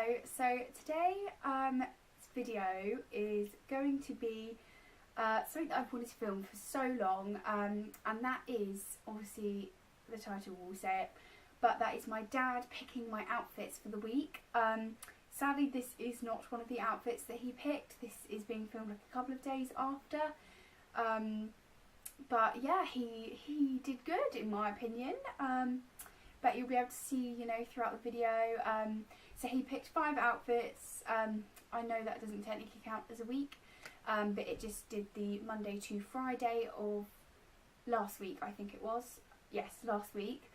Hello, so today this video is going to be something that I've wanted to film for so long, and that is, obviously the title will say it, but that is my dad picking my outfits for the week. Sadly this is not one of the outfits that he picked. This is being filmed like a couple of days after, but yeah, he did good in my opinion. But you'll be able to see, you know, throughout the video. So he picked 5 outfits. I know that doesn't technically count as a week, but it just did the Monday to Friday of last week, I think it was. Yes, last week.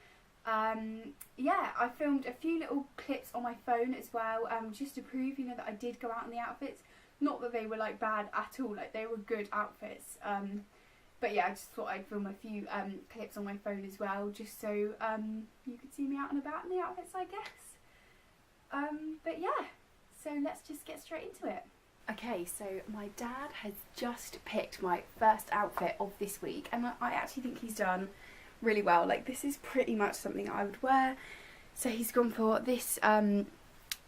Yeah, I filmed a few little clips on my phone as well, just to prove, you know, that I did go out in the outfits. Not that they were like bad at all, like they were good outfits. But yeah, I just thought I'd film a few clips on my phone as well, just so you could see me out and about in the outfits, I guess. But yeah, so let's just get straight into it. Okay, so my dad has just picked my first outfit of this week, and I actually think he's done really well. Like, this is pretty much something I would wear. So he's gone for this plain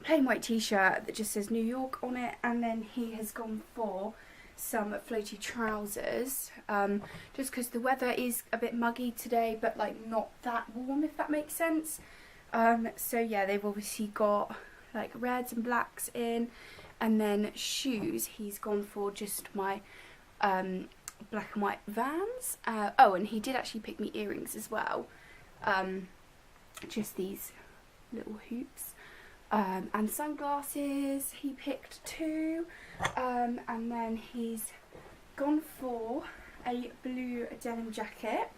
white t-shirt that just says New York on it, and then he has gone for some floaty trousers, just because the weather is a bit muggy today, but like not that warm, if that makes sense. So yeah, they've obviously got like reds and blacks in, and then shoes, he's gone for just my black and white Vans. Oh, and he did actually pick me earrings as well, just these little hoops. And sunglasses, he picked 2, and then he's gone for a blue denim jacket.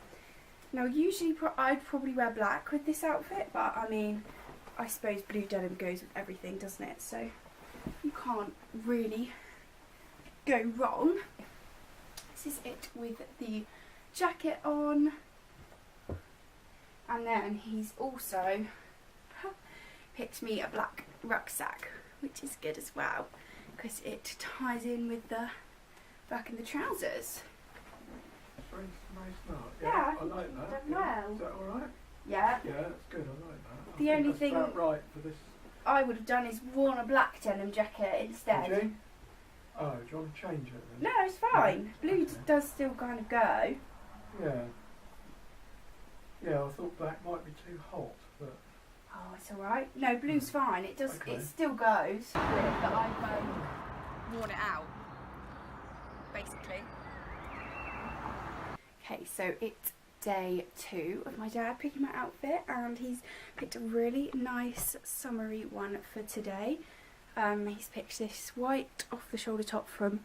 Now usually I'd probably wear black with this outfit, but I mean, I suppose blue denim goes with everything, doesn't it? So you can't really go wrong. This is it with the jacket on, and then he's also picked me a black rucksack, which is good as well because it ties in with the back and the trousers. Very smart. Yeah, I like that. Done well. Is that alright? Yeah. Yeah, that's good. I like that. The only thing about right for this. I would have done is worn a black denim jacket instead. Did you? Oh, do you want to change it then? No, it's fine. Yeah. Blue Okay. does still kind of go. Yeah. Yeah, I thought black might be too hot, but. Oh, it's alright. No, blue's fine. It does. Okay. It still goes. But I've worn it out, basically. Okay, so it's day 2 of my dad picking my outfit, and he's picked a really nice summery one for today. He's picked this white off-the-shoulder top from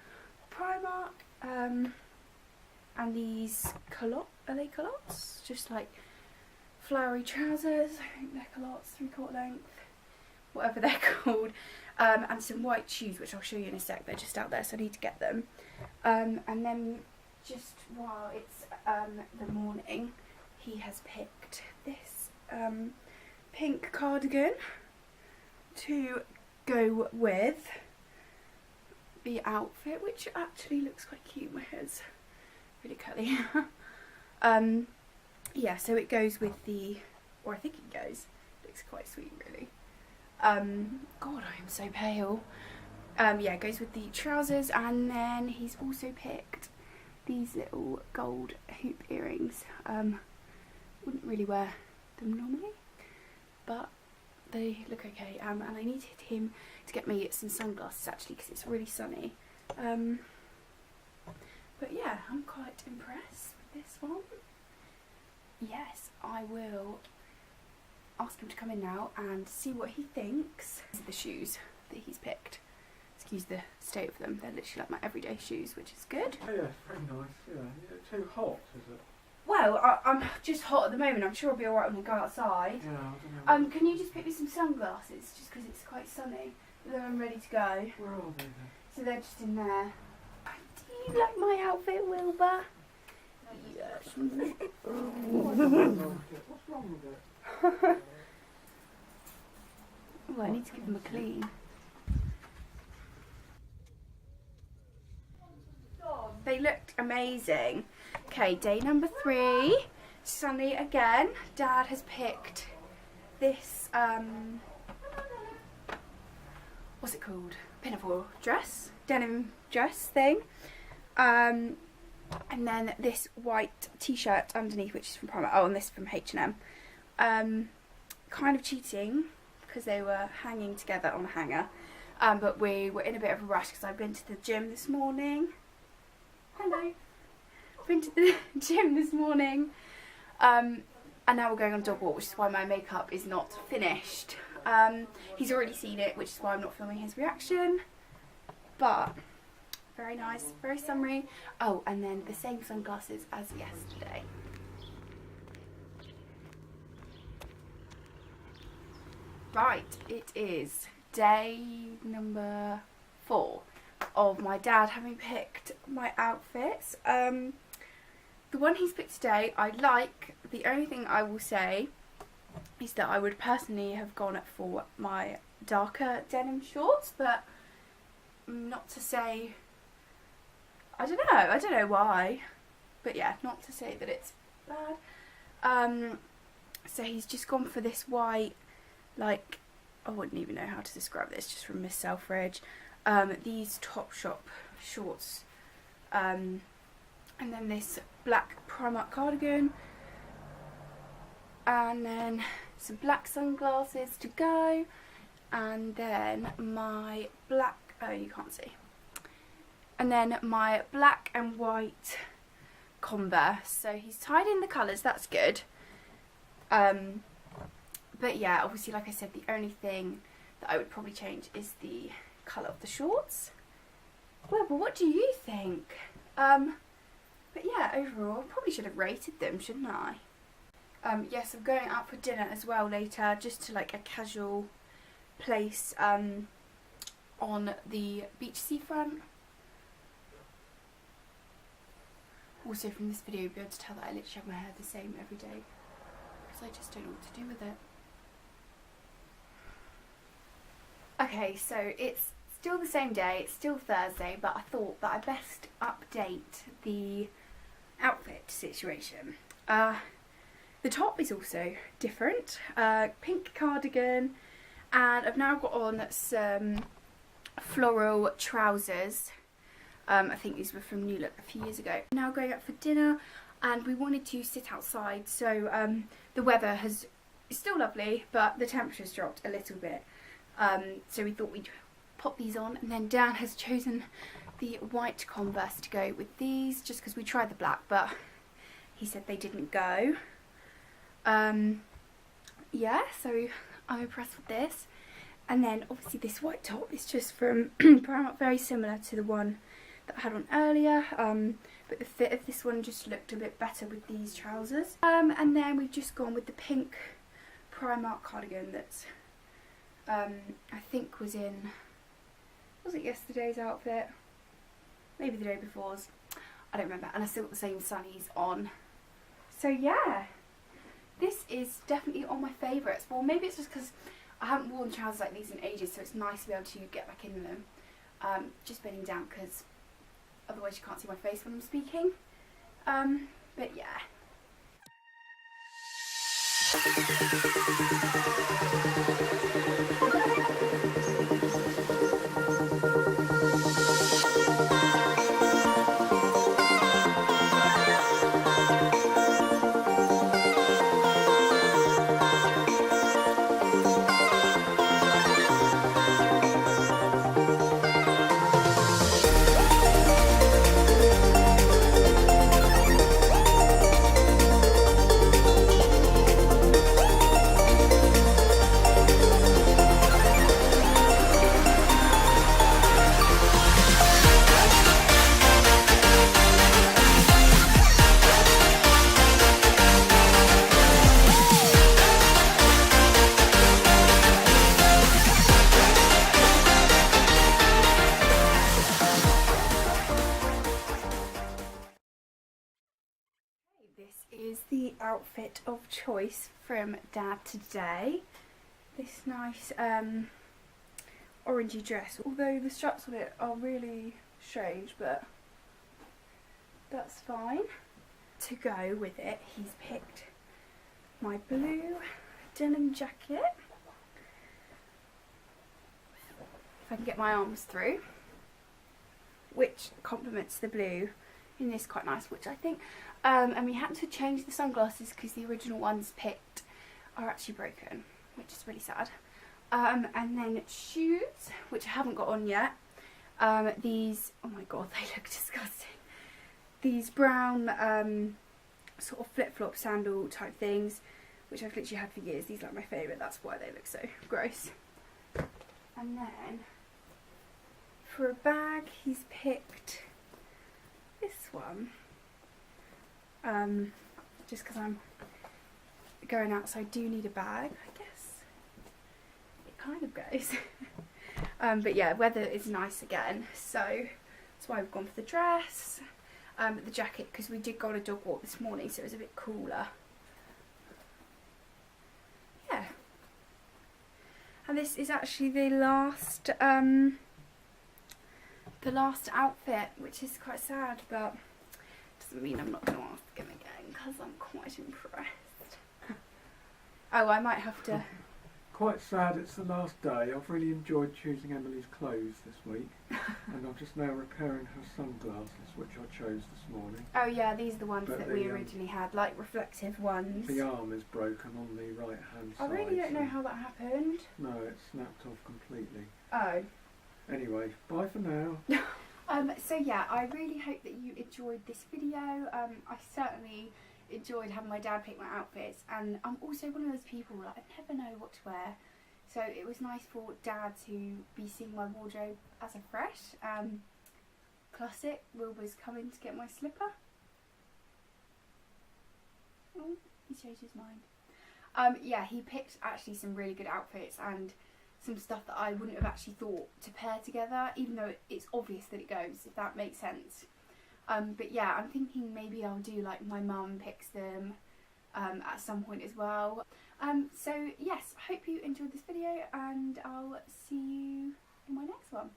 Primark, and these culottes. Are they culottes? Just like flowery trousers. I think they're culottes, 3/4 length, whatever they're called, and some white shoes, which I'll show you in a sec. They're just out there, so I need to get them. And then just while it's the morning, he has picked this pink cardigan to go with the outfit, which actually looks quite cute. My hair's really curly. Yeah, so it goes with the, or I think it goes, looks quite sweet really. God, I am so pale. Yeah, it goes with the trousers, and then he's also picked these little gold hoop earrings. Wouldn't really wear them normally, but they look okay. And I needed him to get me some sunglasses actually, because it's really sunny. But yeah, I'm quite impressed with this one. Yes, I will ask him to come in now and see what he thinks. The shoes that he's picked. Excuse the state of them. They're literally like my everyday shoes, which is good. Oh, yeah, it's very nice. Yeah, is it too hot? Is it? Well, I'm just hot at the moment. I'm sure I'll be alright when I go outside. Yeah, I don't know. Can you just pick me some sunglasses, just because it's quite sunny? Then I'm ready to go. Where are they then? So they're just in there. Do you like my outfit, Wilbur? Yes. What's wrong with it? Oh, I need to give them a clean. They looked amazing. Okay, day number 3. Sunny again. Dad has picked this what's it called, pinafore dress, denim dress thing, and then this white t-shirt underneath, which is from Primark. Oh, and this from H&M. Kind of cheating because they were hanging together on a hanger, but we were in a bit of a rush because I've been to the gym this morning. Hello. Been to the gym this morning, and now we're going on a dog walk, which is why my makeup is not finished. He's already seen it, which is why I'm not filming his reaction, but very nice, very summery. Oh, and then the same sunglasses as yesterday. Right, it is day number 4 of my dad having picked my outfits. The one he's picked today I like. The only thing I will say is that I would personally have gone for my darker denim shorts, but not to say, I don't know why, but yeah, not to say that it's bad. So he's just gone for this white, like, I wouldn't even know how to describe this, just from Miss Selfridge. These Topshop shorts, and then this black Primark cardigan, and then some black sunglasses to go, and then my black, oh you can't see, and then my black and white Converse. So he's tied in the colours, that's good. But yeah, obviously, like I said, the only thing that I would probably change is the colour of the shorts. Well, but what do you think? But yeah, overall, I probably should have rated them, shouldn't I? Yes, I'm going out for dinner as well later, just to like a casual place on the beach seafront. Also from this video you'll be able to tell that I literally have my hair the same every day, because I just don't know what to do with it. Okay, so it's still the same day, it's still Thursday, but I thought that I'd best update the outfit situation. The top is also different, pink cardigan, and I've now got on some floral trousers. I think these were from New Look a few years ago. Now going out for dinner, and we wanted to sit outside, so the weather is still lovely, but the temperature's dropped a little bit. So we thought we'd pop these on, and then Dan has chosen the white Converse to go with these, just because we tried the black, but he said they didn't go. Yeah, so I'm impressed with this. And then obviously this white top is just from Primark, very similar to the one that I had on earlier, but the fit of this one just looked a bit better with these trousers. And then we've just gone with the pink Primark cardigan that's I think was it yesterday's outfit? Maybe the day before's, I don't remember, and I still got the same sunnies on. So yeah, this is definitely on my favourites. Well, maybe it's just because I haven't worn trousers like these in ages, so it's nice to be able to get back in them. Just bending down because otherwise you can't see my face when I'm speaking. But yeah. This is the outfit of choice from Dad today. This nice orangey dress, although the straps on it are really strange, but that's fine. To go with it, he's picked my blue denim jacket if I can get my arms through, which complements the blue in this quite nice, which I think, and we had to change the sunglasses because the original ones picked are actually broken, which is really sad. And then shoes, which I haven't got on yet. These, oh my god, they look disgusting. These brown sort of flip-flop sandal type things, which I've literally had for years. These are like my favourite, that's why they look so gross. And then for a bag, he's picked this one. Just because I'm going out, so I do need a bag, I guess. It kind of goes. But yeah, weather is nice again, so that's why we've gone for the dress. The jacket, because we did go on a dog walk this morning, so it was a bit cooler. Yeah. And this is actually the last outfit, which is quite sad, but doesn't mean I'm not going to ask him again, because I'm quite impressed. Oh, I might have to... Quite sad it's the last day. I've really enjoyed choosing Emily's clothes this week. And I'm just now repairing her sunglasses, which I chose this morning. Oh yeah, these are the ones But that we originally had, like reflective ones. The arm is broken on the right hand side. I really don't know how that happened. No, it snapped off completely. Oh. Anyway, bye for now. So yeah, I really hope that you enjoyed this video. I certainly enjoyed having my dad pick my outfits, and I'm also one of those people that I never know what to wear, so it was nice for Dad to be seeing my wardrobe as a fresh. Classic, Wilbur's coming to get my slipper. Oh, he changed his mind. Yeah, he picked actually some really good outfits and some stuff that I wouldn't have actually thought to pair together, even though it's obvious that it goes, if that makes sense. But yeah, I'm thinking maybe I'll do like my mum picks them at some point as well. So yes, I hope you enjoyed this video, and I'll see you in my next one.